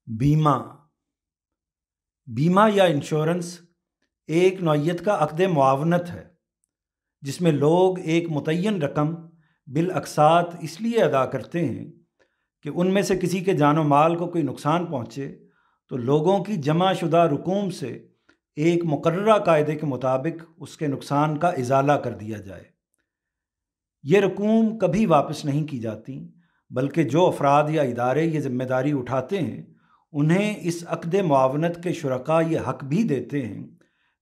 बीमा बीमा या इंश्योरेंस एक नौइयत का अक़्द मुआवनत है जिसमें लोग एक मुतय्यन रकम बिलअक़सात इसलिए अदा करते हैं कि उनमें से किसी के जान व माल को कोई नुकसान पहुँचे तो लोगों की जमा शुदा रकूम से एक मुकर्ररा कायदे के मुताबिक उसके नुकसान का इजाला कर दिया जाए। ये रकूम कभी वापस नहीं की जाती, बल्कि जो अफराद या इदारे ये ज़िम्मेदारी उठाते हैं उन्हें इस अक़्द मुआवनत के शुरका ये हक़ भी देते हैं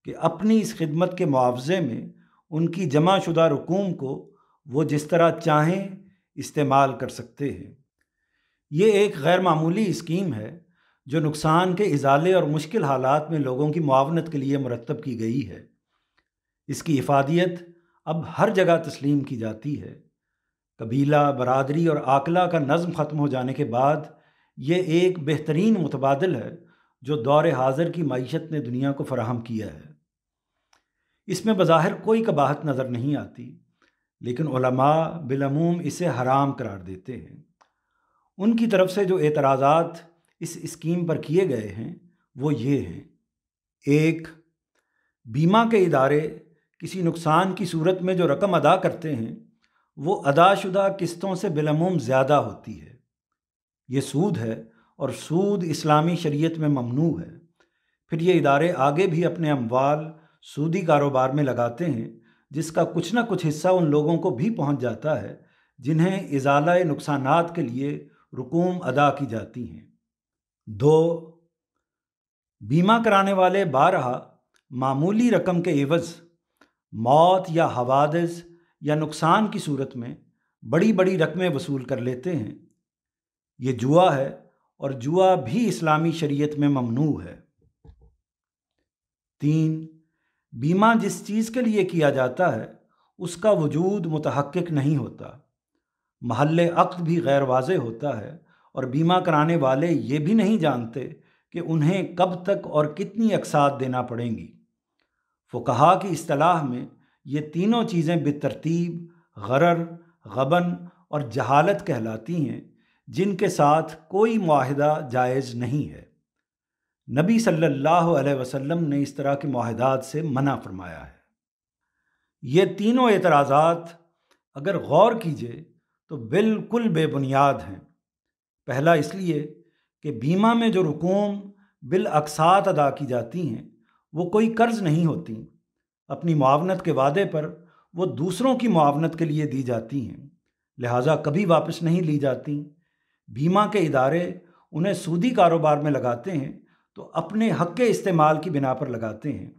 कि अपनी इस खिदमत के मुआवजे में उनकी जमा शुदा रकूम को वो जिस तरह चाहें इस्तेमाल कर सकते हैं। ये एक गैर मामूली स्कीम है जो नुकसान के इजाले और मुश्किल हालात में लोगों की मुआवनत के लिए मुरतब की गई है। इसकी इफादियत अब हर जगह तस्लीम की जाती है। कबीला, बरादरी और आकला का नज़म ख़त्म हो जाने के बाद ये एक बेहतरीन मुतबादिल है जो दौर हाज़िर की मईशत ने दुनिया को फ़राहम किया है। इसमें बज़ाहिर कोई कबाहत नज़र नहीं आती, लेकिन उलमा बिलअमूम इसे हराम करार देते हैं। उनकी तरफ से जो एतराज़ात इस स्कीम पर किए गए हैं वो ये हैं। एक, बीमा के इदारे किसी नुकसान की सूरत में जो रकम अदा करते हैं वो अदाशुदा किस्तों से बिलअमूम ज़्यादा होती है। ये सूद है और सूद इस्लामी शरीयत में ममनू है। फिर ये इदारे आगे भी अपने अमवाल सूदी कारोबार में लगाते हैं जिसका कुछ ना कुछ हिस्सा उन लोगों को भी पहुंच जाता है जिन्हें इजाला नुकसानात के लिए रकूम अदा की जाती हैं। दो, बीमा कराने वाले बारहा मामूली रकम के एवज़ मौत या हवादिस या नुकसान की सूरत में बड़ी बड़ी रकमें वसूल कर लेते हैं। ये जुआ है और जुआ भी इस्लामी शरीयत में ममनू है। तीन, बीमा जिस चीज़ के लिए किया जाता है उसका वजूद मुतहक्किक नहीं होता, महल्ले अक़्द भी गैर वाज़ेह होता है और बीमा कराने वाले ये भी नहीं जानते कि उन्हें कब तक और कितनी अक़सात देना पड़ेंगी। फ़ुक़हा की इस्तिलाह में ये तीनों चीज़ें बेतरतीब गरर, गबन और जहालत कहलाती हैं जिनके साथ कोई मुआहिदा जायज़ नहीं है। नबी सल्लल्लाहु अलैहि वसल्लम ने इस तरह के मुआहिदात से मना फरमाया है। ये तीनों एतराज़ात अगर गौर कीजिए तो बिल्कुल बेबुनियाद हैं। पहला इसलिए कि बीमा में जो रकूम बिलअक़सात अदा की जाती हैं वो कोई कर्ज़ नहीं होती, अपनी मुआवनत के वादे पर वो दूसरों की मुआवनत के लिए दी जाती हैं, लिहाजा कभी वापस नहीं ली जाती। बीमा के इदारे उन्हें सूदी कारोबार में लगाते हैं तो अपने हक़ के इस्तेमाल की बिना पर लगाते हैं।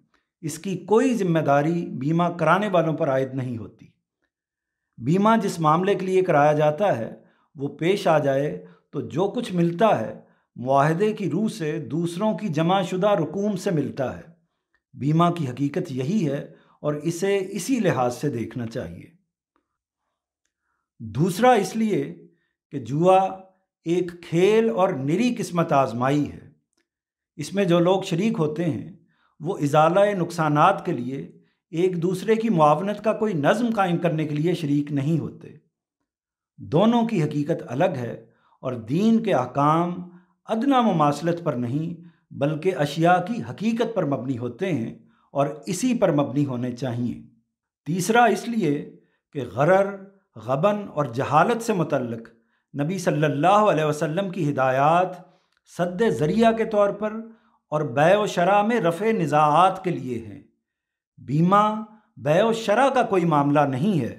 इसकी कोई ज़िम्मेदारी बीमा कराने वालों पर आयद नहीं होती। बीमा जिस मामले के लिए कराया जाता है वो पेश आ जाए तो जो कुछ मिलता है मुआहदे की रूह से दूसरों की जमा शुदा रकूम से मिलता है। बीमा की हकीकत यही है और इसे इसी लिहाज से देखना चाहिए। दूसरा इसलिए कि जुआ एक खेल और निरी किस्मत आजमाई है। इसमें जो लोग शरीक होते हैं वो इजाला नुकसानात के लिए एक दूसरे की मुआवनत का कोई नज़म कायम करने के लिए शरीक नहीं होते। दोनों की हकीकत अलग है और दीन के अहकाम अदना मुमासलत पर नहीं बल्कि अशिया की हकीकत पर मबनी होते हैं और इसी पर मबनी होने चाहिए। तीसरा इसलिए कि गरर, गबन और जहालत से मुतल्लिक़ नबी सल्लल्लाहु अलैहि वसल्लम की हिदायत सद्दे ज़रिया के तौर पर और बैअ व शरा में रफ़े निज़ाआत के लिए हैं। बीमा बैअ व शरा का कोई मामला नहीं है।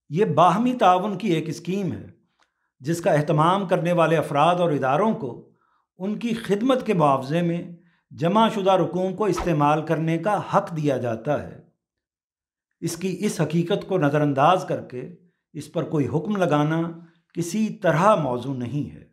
ये बाहमी ताउन की एक स्कीम है जिसका एहतमाम करने वाले अफराद और इदारों को उनकी खिदमत के मुआवजे में जमा शुदा रकूम को इस्तेमाल करने का हक़ दिया जाता है। इसकी इस हकीकत को नज़रअंदाज करके इस पर कोई हुक्म लगाना किसी तरह मौजू नहीं है।